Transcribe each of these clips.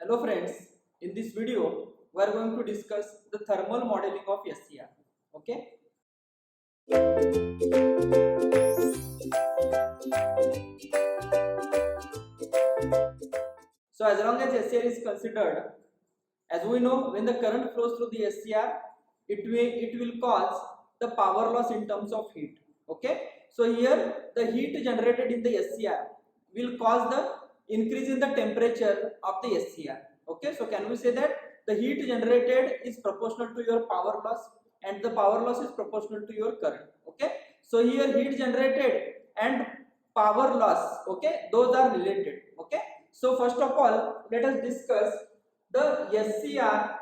Hello friends, in this video we are going to discuss the thermal modeling of SCR. Okay. So as long as SCR is considered, as we know, when the current flows through the SCR, it will cause the power loss in terms of heat. Okay. So here the heat generated in the SCR will cause the increase in the temperature of the SCR. Okay. So can we say that the heat generated is proportional to your power loss and the power loss is proportional to your current. Okay. So here heat generated and power loss, okay, those are related. Okay. So first of all, let us discuss the SCR,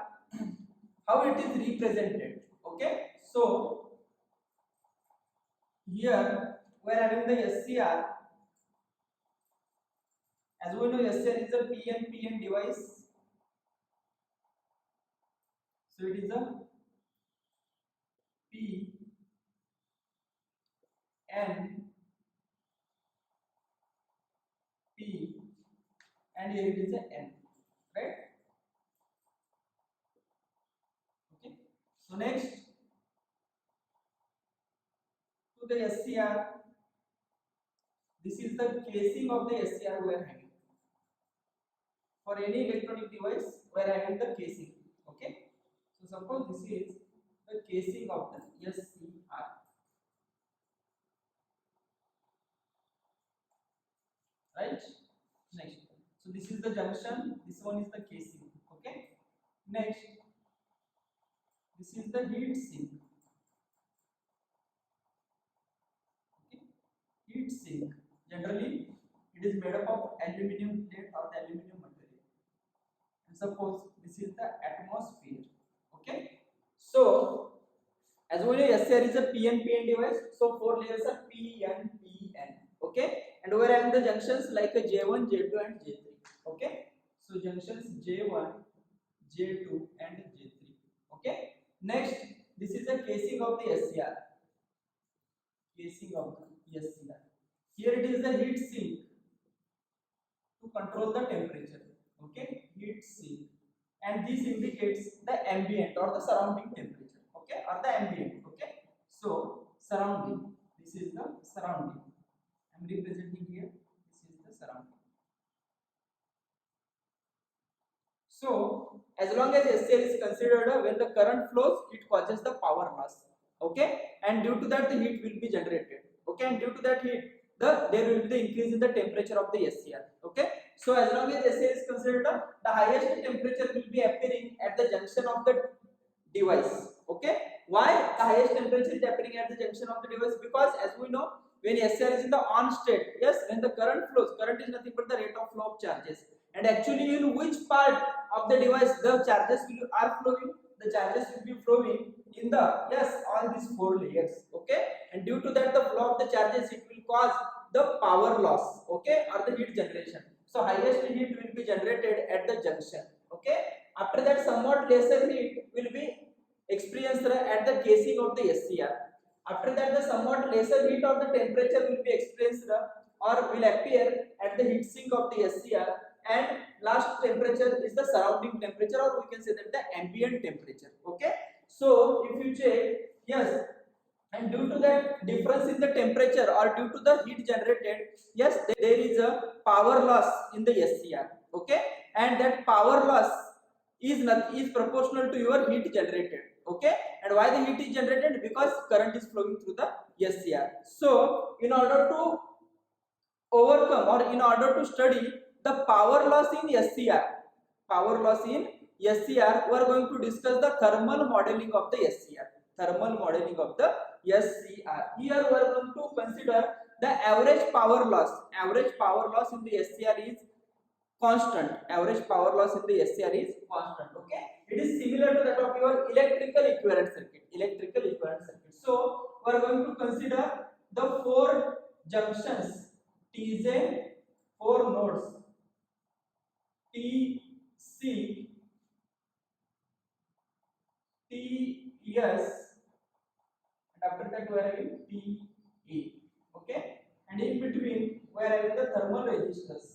how it is represented. Okay. So here we are having the SCR. As we know, SCR is a PNPN device. So it is a P N P and here it is a N, right? Okay. So next to the SCR, this is the casing of the SCR we are having. For any electronic device, we are having the casing. Okay. So suppose this is the casing of the SCR, right? Next. So this is the junction. This one is the casing. Okay. Next, this is the heat sink. Okay. Heat sink. Generally, it is made up of aluminum plate or the aluminum material. And suppose this is the atmosphere. Okay. So as we know, SCR is a PNPN device. So four layers are PNPN. Okay. And we are having the junctions like a J1, J2, and J3. Okay. So junctions J1, J2, and J3. Okay. Next, this is the casing of the SCR. Casing of the SCR. Here it is the heat sink to control the temperature. Okay. Heat sink. And this indicates the ambient or the surrounding temperature. Okay. Or the ambient. Okay. So surrounding. This is the surrounding. I am representing here. This is the surrounding. So as long as SCR is considered, when the current flows, it causes the power loss. Okay, and due to that the heat will be generated. Okay, and due to that heat, there will be the increase in the temperature of the SCR. Okay, so as long as SCR is considered, the highest temperature will be appearing at the junction of the device. Okay, why the highest temperature is appearing at the junction of the device? Because as we know, when SCR is in the on state, yes, when the current flows, current is nothing but the rate of flow of charges. And actually, in which part of the device the charges are flowing? The charges will be flowing in the, yes, all these four layers. Okay, and due to that the flow of the charges, it will cause the power loss. Okay, or the heat generation. So highest heat will be generated at the junction. Okay, after that somewhat lesser heat will be experienced at the casing of the SCR. After that the somewhat lesser heat of the temperature will be experienced or will appear at the heat sink of the SCR, and last temperature is the surrounding temperature, or we can say that the ambient temperature. Okay, so if you check, yes, and due to that difference in the temperature or due to the heat generated, yes, there is a power loss in the SCR. Okay, and that power loss is proportional to your heat generated. Okay, and why the heat is generated? Because current is flowing through the SCR. So in order to overcome or in order to study the power loss in SCR, power loss in SCR, we are going to discuss the thermal modeling of the SCR. Thermal modeling of the SCR. Here we are going to consider the average power loss. Average power loss in the SCR is constant. Average power loss in the SCR is constant. Okay, it is similar to that of your electrical equivalent circuit. Electrical equivalent circuit. So we are going to consider the four junctions Tj, four nodes Tc, Ts, and after that we are having Te. Okay, and in between we are having the thermal resistors.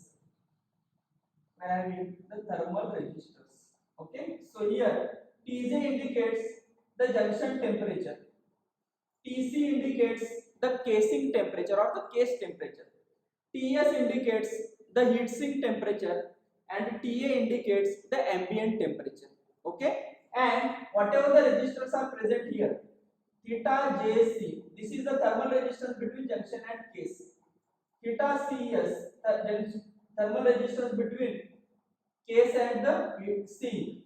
where I mean the thermal resistors. Okay, so here Tj indicates the junction temperature, Tc indicates the casing temperature or the case temperature, Ts indicates the heat sink temperature, and Ta indicates the ambient temperature. Okay, and whatever the resistors are present here, theta Jc, this is the thermal resistance between junction and case. Theta Cs, the thermal resistance between case and the heat sink,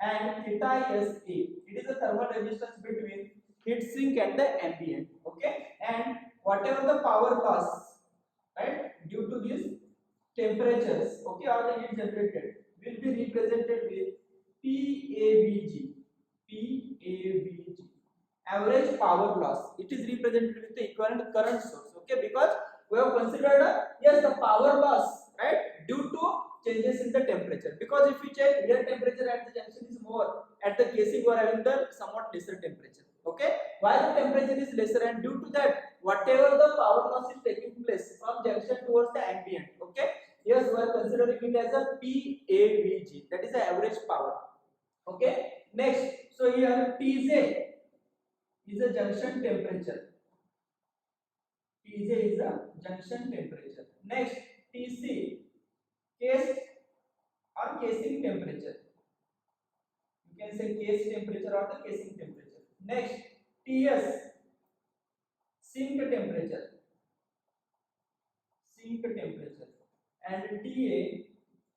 and theta Sa, it is the thermal resistance between heat sink and the ambient. Okay, and whatever the power loss, right, due to these temperatures, okay, or the heat generated, will be represented with PAVG. PAVG, average power loss. It is represented with the equivalent current source. Okay, because we have considered yes, the power loss, right, due to changes in the temperature. Because if we check, here temperature at the junction is more, at the casing we are having the somewhat lesser temperature. Okay, why the temperature is lesser, and due to that whatever the power loss is taking place from junction towards the ambient. Okay, yes, we are considering it as a PAVG, that is the average power. Okay, next, so here Tj is a junction temperature. Tj is a junction temperature. Next, Tc, case or casing temperature. You can say case temperature or the casing temperature. Next, Ts, sink temperature. Sink temperature. And Ta,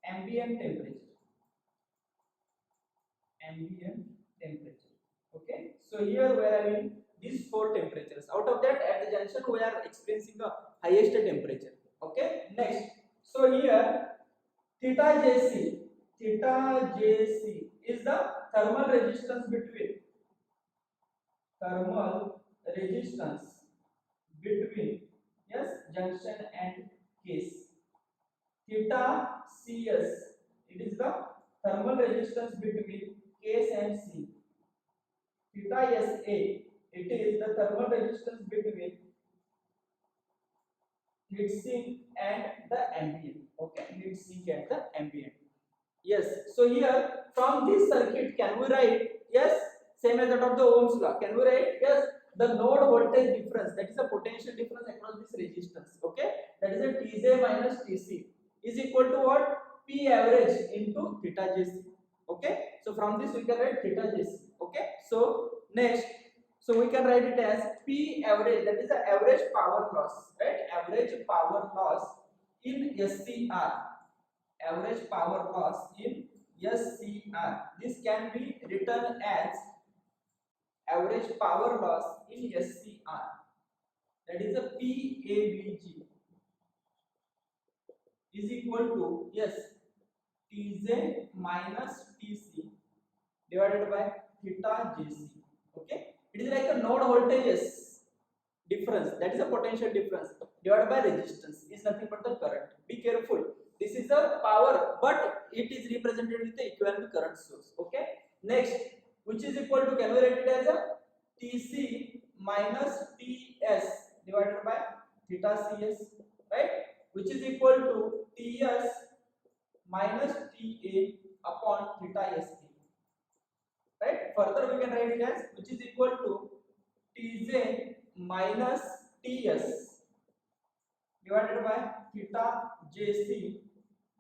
ambient temperature. Ambient temperature. Okay, so here we are having these four temperatures. Out of that, at the junction we are experiencing the highest temperature. Okay, next, so here theta Jc, theta Jc is the thermal resistance between yes, junction and case. Theta Cs, it is the thermal resistance between case and sink. Theta Sa, it is the thermal resistance between heat sink and the ambient. Okay, heat sink and the ambient. Yes, so here from this circuit, can we write, yes, same as that of the Ohm's law, can we write, yes, the node voltage difference, that is the potential difference across this resistance. Okay, that is a Tj minus Tc is equal to what? P average into theta Jc. Okay, so from this we can write theta Jc. Okay, so next, so we can write it as P average, that is the average power loss, right? Average power loss in SCR. Average power loss in SCR. This can be written as average power loss in SCR. That is a PAVG is equal to, yes, Tj minus Tc divided by theta Jc. Okay, it is like a node voltages difference, that is a potential difference, divided by resistance is nothing but the current. Be careful, this is the power, but it is represented with the equivalent current source. Okay, next, which is equal to, can we write it as a Tc minus Ts divided by theta Cs, right, which is equal to Ts minus Ta upon theta Sc, right. Further we can write it as, which is equal to Tj minus Ts divided by theta Jc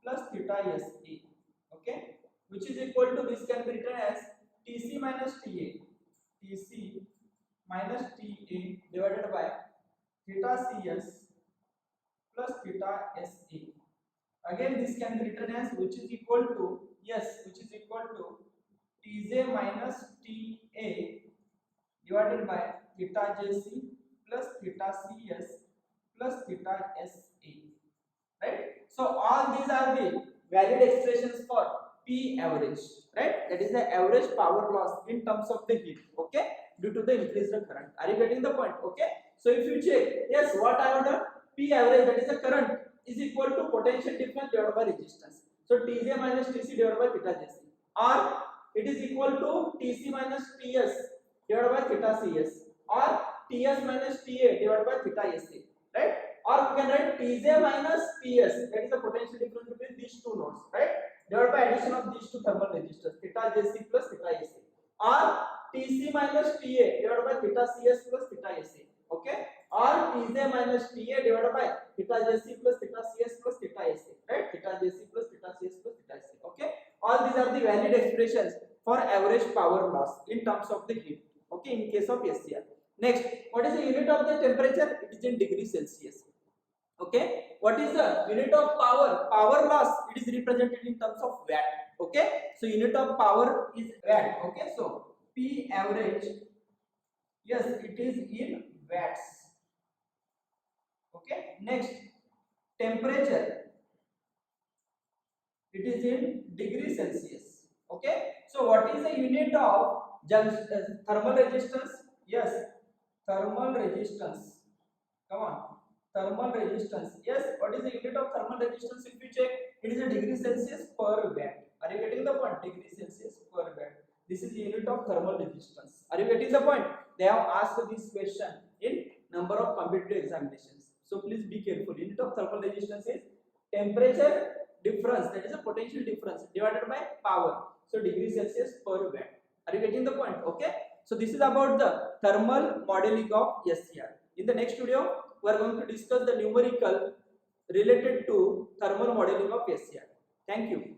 plus theta Sa. Okay, which is equal to, this can be written as Tc minus Ta, Tc minus Ta divided by theta Cs plus theta Sa. Again, this can be written as, which is equal to, yes, which is equal to Tj minus Ta divided by theta Jc plus theta Cs plus theta Sa, right. So all these are the valid expressions for P average, right, that is the average power loss in terms of the heat, okay, due to the increased current. Are you getting the point? Okay, so if you check, yes, what I have done, P average, that is the current, is equal to potential difference divided by resistance. So Tj minus Tc divided by theta Jc, or it is equal to Tc minus Ts divided by theta Cs, or Ts minus Ta divided by theta Sa, right, or we can write Tj minus Ts, that is the potential difference between these two nodes, right, divided by addition of these two thermal resistors theta Jc plus theta Ac, or Tc minus Ta divided by theta Cs plus theta Ac, okay, or Tj minus Ta divided by theta Jc plus theta Cs plus theta Ac, right, theta Jc plus theta Cs plus theta Ac, okay. All these are the valid expressions for average power loss in terms of the heat, okay, in case of SCR. Next, what is the unit of the temperature? It is in degrees Celsius. Okay, what is the unit of power loss? It is represented in terms of watt. Okay, so unit of power is watt. Okay, so P average, yes, it is in watts. Okay, next, temperature, it is in degrees Celsius. Okay, so what is the unit of thermal resistance? Yes, thermal resistance, come on, thermal resistance, yes, what is the unit of thermal resistance? If you check, it is a degree Celsius per watt. Are you getting the point? Degree Celsius per watt, this is the unit of thermal resistance. Are you getting the point? They have asked this question in number of competitive examinations, so please be careful. Unit of thermal resistance is temperature difference, that is a potential difference, divided by power, so degree Celsius per watt. Are you getting the point? Okay, so this is about the thermal modeling of SCR. In the next video, we are going to discuss the numerical related to thermal modeling of SCR. Thank you.